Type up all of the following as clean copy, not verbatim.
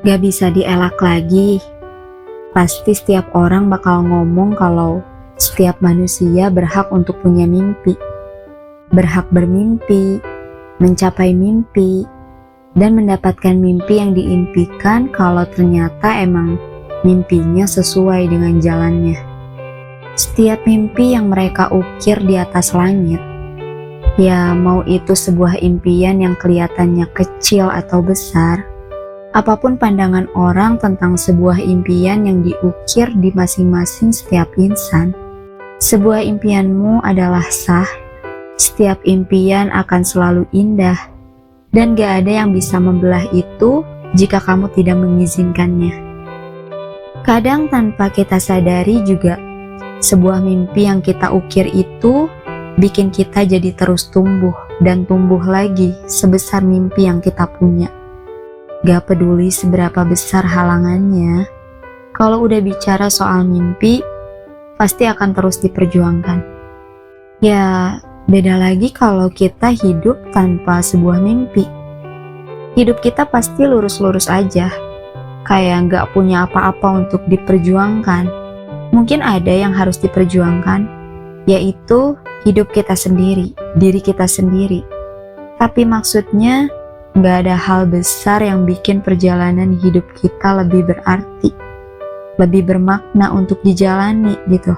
Gak bisa dielak lagi. Pasti setiap orang bakal ngomong kalau setiap manusia berhak untuk punya mimpi. Berhak bermimpi, mencapai mimpi, dan mendapatkan mimpi yang diimpikan kalau ternyata emang mimpinya sesuai dengan jalannya. Setiap mimpi yang mereka ukir di atas langit, ya mau itu sebuah impian yang kelihatannya kecil atau besar, apapun pandangan orang tentang sebuah impian yang diukir di masing-masing setiap insan, sebuah impianmu adalah sah. Setiap impian akan selalu indah, dan gak ada yang bisa membelah itu jika kamu tidak mengizinkannya. Kadang tanpa kita sadari juga, sebuah mimpi yang kita ukir itu bikin kita jadi terus tumbuh dan tumbuh lagi sebesar mimpi yang kita punya. Gak peduli seberapa besar halangannya, kalau udah bicara soal mimpi, pasti akan terus diperjuangkan. Ya, beda lagi kalau kita hidup tanpa sebuah mimpi. Hidup kita pasti lurus-lurus aja, kayak gak punya apa-apa untuk diperjuangkan. Mungkin ada yang harus diperjuangkan, yaitu hidup kita sendiri, diri kita sendiri. Tapi maksudnya, gak ada hal besar yang bikin perjalanan hidup kita lebih berarti, lebih bermakna untuk dijalani gitu.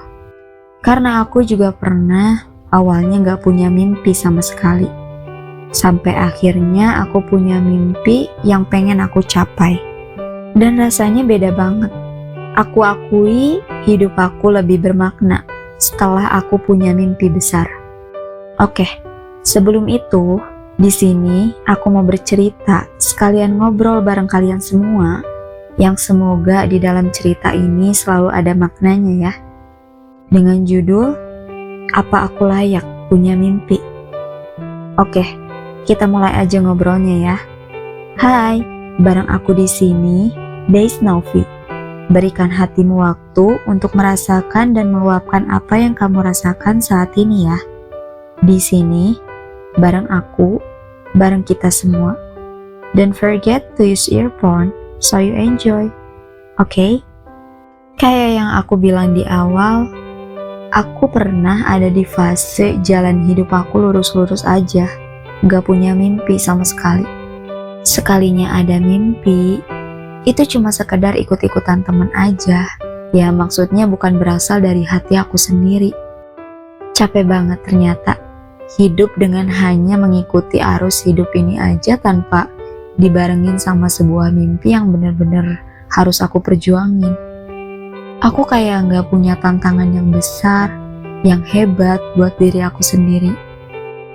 Karena aku juga pernah awalnya gak punya mimpi sama sekali. Sampai akhirnya aku punya mimpi yang pengen aku capai. Dan rasanya beda banget. Aku akui hidup aku lebih bermakna setelah aku punya mimpi besar. Oke, sebelum itu, di sini aku mau bercerita sekalian ngobrol bareng kalian semua yang semoga di dalam cerita ini selalu ada maknanya ya. Dengan judul Apa Aku Layak Punya Mimpi? Oke, kita mulai aja ngobrolnya ya. Hai, bareng aku di sini, Days Novi. Berikan hatimu waktu untuk merasakan dan meluapkan apa yang kamu rasakan saat ini ya. Di sini, bareng aku, bareng kita semua. Don't forget to use earphone so you enjoy. Oke? Kayak yang aku bilang di awal, aku pernah ada di fase jalan hidup aku lurus-lurus aja, gak punya mimpi sama sekali. Sekalinya ada mimpi, itu cuma sekedar ikut-ikutan temen aja. Ya maksudnya bukan berasal dari hati aku sendiri. Capek banget ternyata, hidup dengan hanya mengikuti arus hidup ini aja tanpa dibarengin sama sebuah mimpi yang bener-bener harus aku perjuangin. Aku kayak gak punya tantangan yang besar, yang hebat buat diri aku sendiri.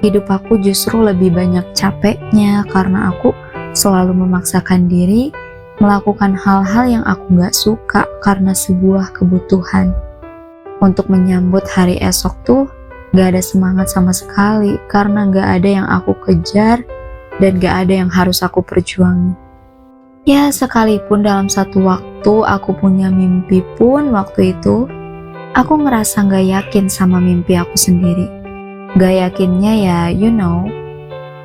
Hidup aku justru lebih banyak capeknya karena aku selalu memaksakan diri melakukan hal-hal yang aku gak suka karena sebuah kebutuhan. Untuk menyambut hari esok tuh gak ada semangat sama sekali karena gak ada yang aku kejar dan gak ada yang harus aku perjuangin. Ya sekalipun dalam satu waktu aku punya mimpi pun waktu itu, aku ngerasa gak yakin sama mimpi aku sendiri. Gak yakinnya ya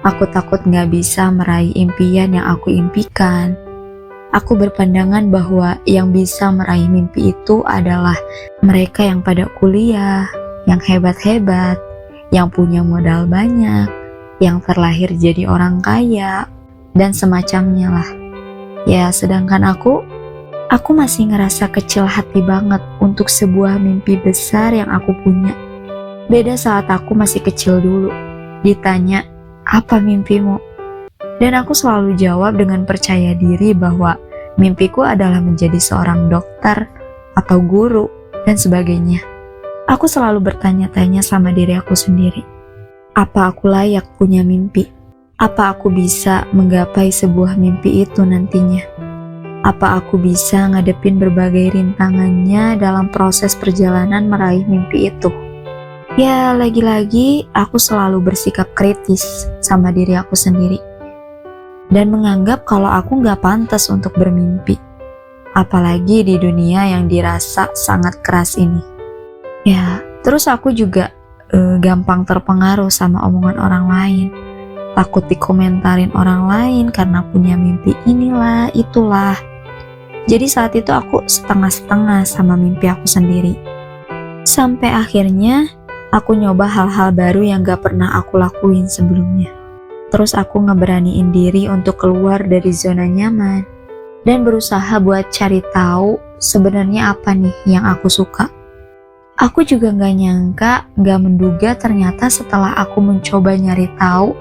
aku takut gak bisa meraih impian yang aku impikan. Aku berpandangan bahwa yang bisa meraih mimpi itu adalah mereka yang pada kuliah, yang hebat-hebat, yang punya modal banyak, yang terlahir jadi orang kaya, dan semacamnya lah. Ya sedangkan aku masih ngerasa kecil hati banget untuk sebuah mimpi besar yang aku punya. Beda saat aku masih kecil dulu, ditanya, apa mimpimu? Dan aku selalu jawab dengan percaya diri bahwa mimpiku adalah menjadi seorang dokter atau guru dan sebagainya. Aku selalu bertanya-tanya sama diri aku sendiri, apa aku layak punya mimpi? Apa aku bisa menggapai sebuah mimpi itu nantinya? Apa aku bisa ngadepin berbagai rintangannya dalam proses perjalanan meraih mimpi itu? Ya, lagi-lagi aku selalu bersikap kritis sama diri aku sendiri. Dan menganggap kalau aku gak pantas untuk bermimpi. Apalagi di dunia yang dirasa sangat keras ini. Ya, terus aku juga gampang terpengaruh sama omongan orang lain. Takut dikomentarin orang lain karena punya mimpi inilah, itulah. Jadi saat itu aku setengah-setengah sama mimpi aku sendiri. Sampai akhirnya aku nyoba hal-hal baru yang gak pernah aku lakuin sebelumnya. Terus aku ngeberaniin diri untuk keluar dari zona nyaman dan berusaha buat cari tahu sebenarnya apa nih yang aku suka. Aku juga gak nyangka, gak menduga ternyata setelah aku mencoba nyari tahu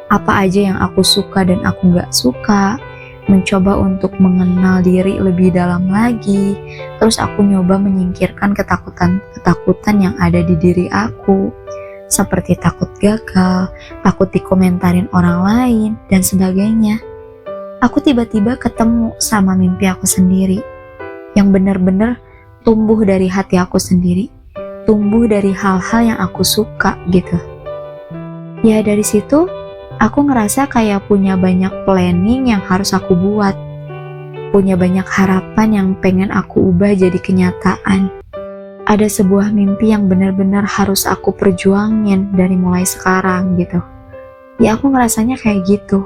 apa aja yang aku suka dan aku gak suka, mencoba untuk mengenal diri lebih dalam lagi, terus aku nyoba menyingkirkan ketakutan yang ada di diri aku, seperti takut gagal, takut dikomentarin orang lain, dan sebagainya. Aku tiba-tiba ketemu sama mimpi aku sendiri, yang benar-benar tumbuh dari hati aku sendiri, tumbuh dari hal-hal yang aku suka gitu. Ya dari situ, aku ngerasa kayak punya banyak planning yang harus aku buat. Punya banyak harapan yang pengen aku ubah jadi kenyataan. Ada sebuah mimpi yang benar-benar harus aku perjuangin dari mulai sekarang gitu. Ya aku ngerasanya kayak gitu.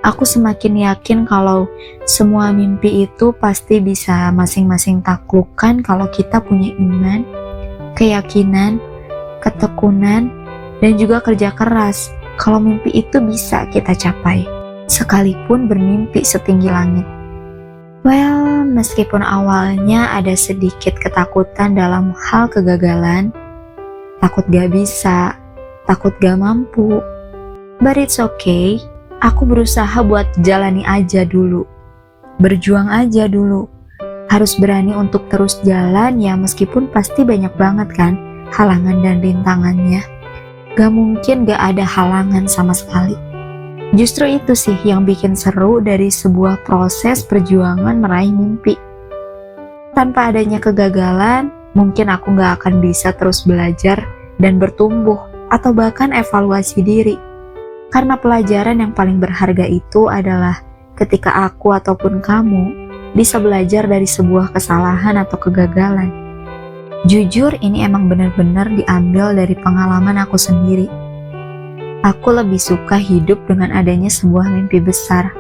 Aku semakin yakin kalau semua mimpi itu pasti bisa masing-masing taklukkan kalau kita punya iman, keyakinan, ketekunan, dan juga kerja keras. Kalau mimpi itu bisa kita capai, sekalipun bermimpi setinggi langit. Well, meskipun awalnya ada sedikit ketakutan dalam hal kegagalan, takut gak bisa, takut gak mampu, but it's okay. Aku berusaha buat jalani aja dulu, berjuang aja dulu. Harus berani untuk terus jalan ya, meskipun pasti banyak banget kan halangan dan rintangannya. Gak mungkin gak ada halangan sama sekali. Justru itu sih yang bikin seru dari sebuah proses perjuangan meraih mimpi. Tanpa adanya kegagalan, mungkin aku gak akan bisa terus belajar dan bertumbuh atau bahkan evaluasi diri. Karena pelajaran yang paling berharga itu adalah ketika aku ataupun kamu bisa belajar dari sebuah kesalahan atau kegagalan. Jujur, ini emang benar-benar diambil dari pengalaman aku sendiri. Aku lebih suka hidup dengan adanya sebuah mimpi besar.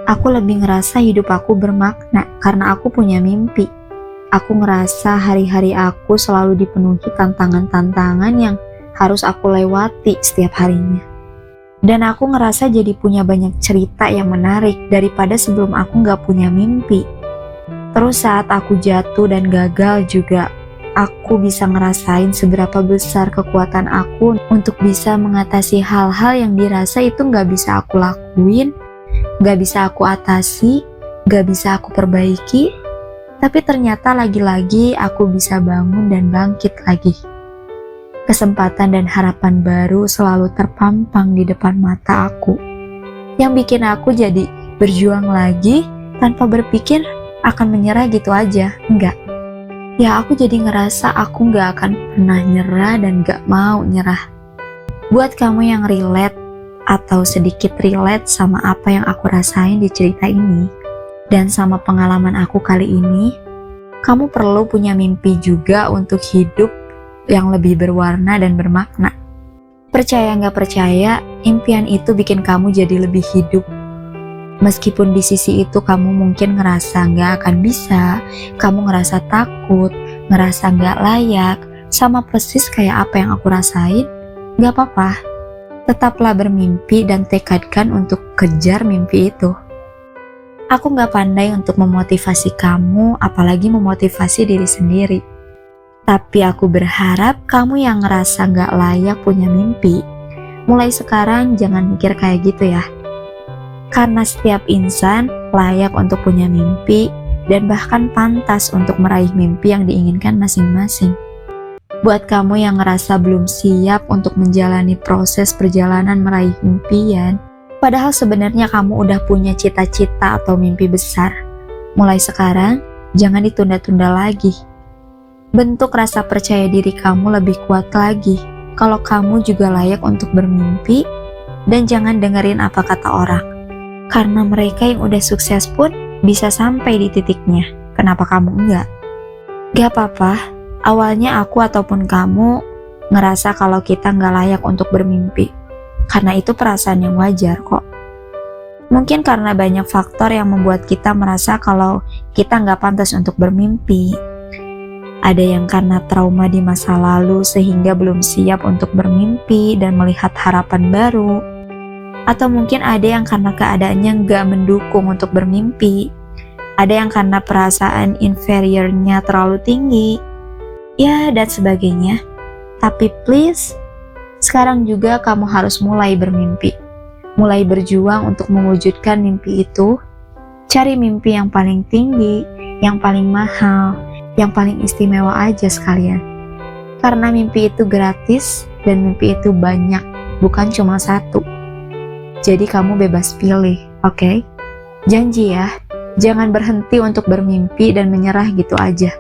Aku lebih ngerasa hidup aku bermakna karena aku punya mimpi. Aku ngerasa hari-hari aku selalu dipenuhi tantangan-tantangan yang harus aku lewati setiap harinya. Dan aku ngerasa jadi punya banyak cerita yang menarik daripada sebelum aku gak punya mimpi. Terus saat aku jatuh dan gagal juga, aku bisa ngerasain seberapa besar kekuatan aku untuk bisa mengatasi hal-hal yang dirasa itu gak bisa aku lakuin, gak bisa aku atasi, gak bisa aku perbaiki, tapi ternyata lagi-lagi aku bisa bangun dan bangkit lagi. Kesempatan dan harapan baru selalu terpampang di depan mata aku, yang bikin aku jadi berjuang lagi tanpa berpikir akan menyerah gitu aja, enggak. Ya aku jadi ngerasa aku gak akan pernah nyerah dan gak mau nyerah. Buat kamu yang relate atau sedikit relate sama apa yang aku rasain di cerita ini dan sama pengalaman aku kali ini, kamu perlu punya mimpi juga untuk hidup yang lebih berwarna dan bermakna. Percaya gak percaya, impian itu bikin kamu jadi lebih hidup. Meskipun di sisi itu kamu mungkin ngerasa gak akan bisa, kamu ngerasa takut, ngerasa gak layak, sama persis kayak apa yang aku rasain, gak apa-apa. Tetaplah bermimpi dan tekadkan untuk kejar mimpi itu. Aku gak pandai untuk memotivasi kamu, apalagi memotivasi diri sendiri. Tapi aku berharap kamu yang ngerasa gak layak punya mimpi, mulai sekarang jangan mikir kayak gitu ya. Karena setiap insan layak untuk punya mimpi dan bahkan pantas untuk meraih mimpi yang diinginkan masing-masing. Buat kamu yang ngerasa belum siap untuk menjalani proses perjalanan meraih impian, padahal sebenarnya kamu udah punya cita-cita atau mimpi besar, mulai sekarang jangan ditunda-tunda lagi. Bentuk rasa percaya diri kamu lebih kuat lagi kalau kamu juga layak untuk bermimpi, dan jangan dengerin apa kata orang. Karena mereka yang udah sukses pun bisa sampai di titiknya. Kenapa kamu enggak? Gak apa-apa, awalnya aku ataupun kamu ngerasa kalau kita nggak layak untuk bermimpi. Karena itu perasaan yang wajar kok. Mungkin karena banyak faktor yang membuat kita merasa kalau kita nggak pantas untuk bermimpi. Ada yang karena trauma di masa lalu sehingga belum siap untuk bermimpi dan melihat harapan baru. Atau mungkin ada yang karena keadaannya nggak mendukung untuk bermimpi. Ada yang karena perasaan inferiornya terlalu tinggi. Ya, dan sebagainya. Tapi please, sekarang juga kamu harus mulai bermimpi. Mulai berjuang untuk mewujudkan mimpi itu. Cari mimpi yang paling tinggi, yang paling mahal, yang paling istimewa aja sekalian. Karena mimpi itu gratis dan mimpi itu banyak, bukan cuma satu. Jadi kamu bebas pilih, oke? Janji ya, jangan berhenti untuk bermimpi dan menyerah gitu aja.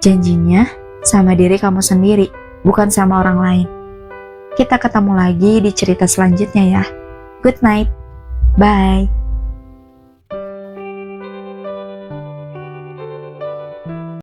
Janjinya sama diri kamu sendiri, bukan sama orang lain. Kita ketemu lagi di cerita selanjutnya ya. Good night. Bye.